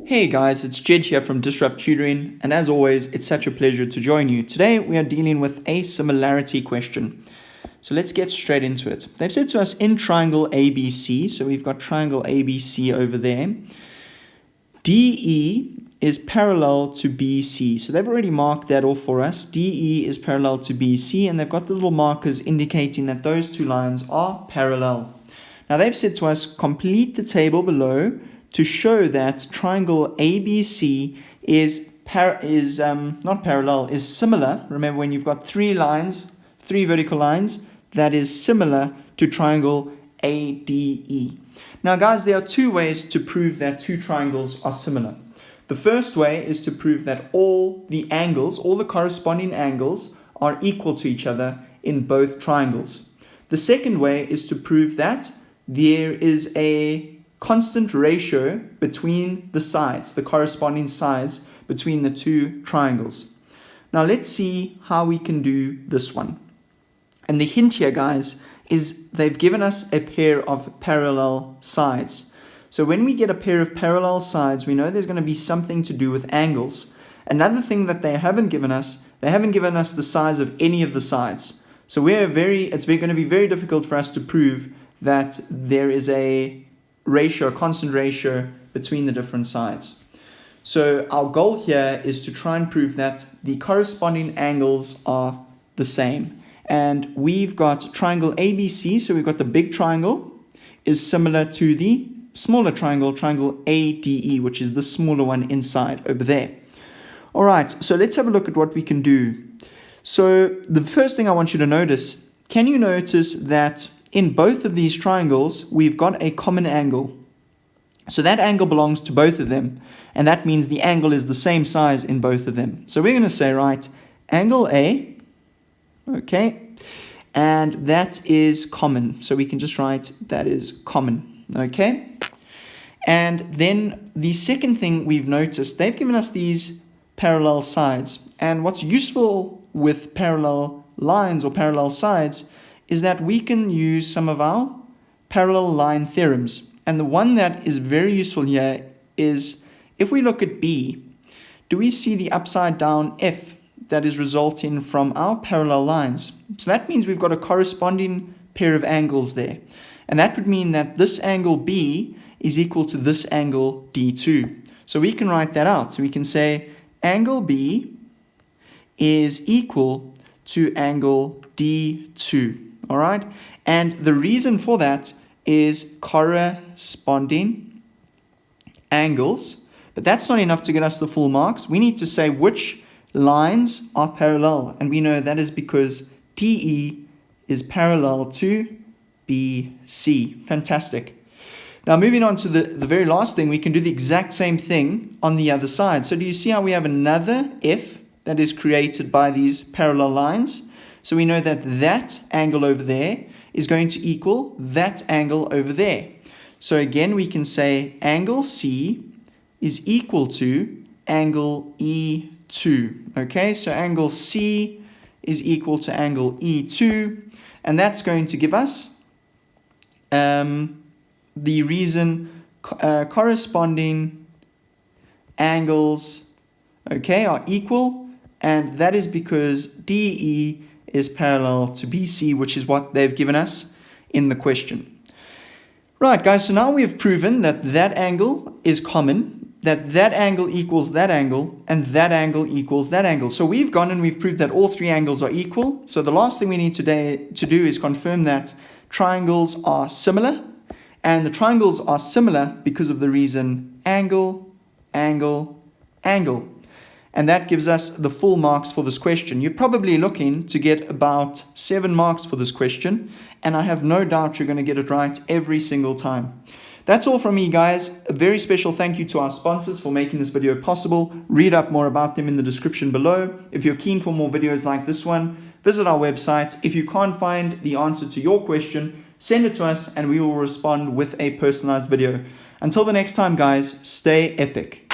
Hey guys, it's Jedd here from Disrupt Tutoring, and as always, it's such a pleasure to join you. Today we are dealing with a similarity question. So let's get straight into it. They've said to us in triangle ABC, so we've got triangle ABC over there, DE is parallel to BC. So they've already marked that off for us. DE is parallel to BC, and they've got the little markers indicating that those two lines are parallel. Now they've said to us, complete the table below to show that triangle ABC is similar. Remember, when you've got three vertical lines, that is similar to triangle ADE. Now guys, there are two ways to prove that two triangles are similar. The first way is to prove that all the corresponding angles are equal to each other in both triangles. The second way is to prove that there is a constant ratio between the sides, the corresponding sides between the two triangles. Now let's see how we can do this one. And the hint here, guys, is they've given us a pair of parallel sides. So when we get a pair of parallel sides, we know there's going to be something to do with angles. Another thing that they haven't given us the size of any of the sides. So it's going to be very difficult for us to prove that there is a constant ratio between the different sides. So our goal here is to try and prove that the corresponding angles are the same. And we've got triangle ABC, so we've got the big triangle is similar to the smaller triangle, triangle ADE, which is the smaller one inside over there. All right, so let's have a look at what we can do. So the first thing I want you to notice, can you notice that in both of these triangles, we've got a common angle. So that angle belongs to both of them, and that means the angle is the same size in both of them. So we're going to say, right, angle A, okay, and that is common. So we can just write that is common, okay? And then the second thing we've noticed, they've given us these parallel sides. And what's useful with parallel lines or parallel sides is that we can use some of our parallel line theorems. And the one that is very useful here is if we look at B, do we see the upside down F that is resulting from our parallel lines? So that means we've got a corresponding pair of angles there. And that would mean that this angle B is equal to this angle D2. So we can write that out. So we can say angle B is equal to angle D2. All right, and the reason for that is corresponding angles, but that's not enough to get us the full marks. We need to say which lines are parallel, and we know that is because DE is parallel to BC. Fantastic. Now moving on to the very last thing, we can do the exact same thing on the other side. So do you see how we have another F that is created by these parallel lines? So we know that that angle over there is going to equal that angle over there. So again, we can say angle C is equal to angle E2. Okay, so angle C is equal to angle E2. And that's going to give us the reason corresponding angles, okay, are equal. And that is because DE is parallel to BC, which is what they've given us in the question. Right, guys, so now we have proven that that angle is common, that angle equals that angle, and that angle equals that angle. So we've gone and we've proved that all three angles are equal. So the last thing we need today to do is confirm that triangles are similar, and the triangles are similar because of the reason angle, angle, angle. And that gives us the full marks for this question. You're probably looking to get about 7 marks for this question, and I have no doubt you're going to get it right every single time. That's all from me, guys. A very special thank you to our sponsors for making this video possible. Read up more about them in the description below. If you're keen for more videos like this one, visit our website. If you can't find the answer to your question, send it to us and we will respond with a personalized video. Until the next time, guys, stay epic.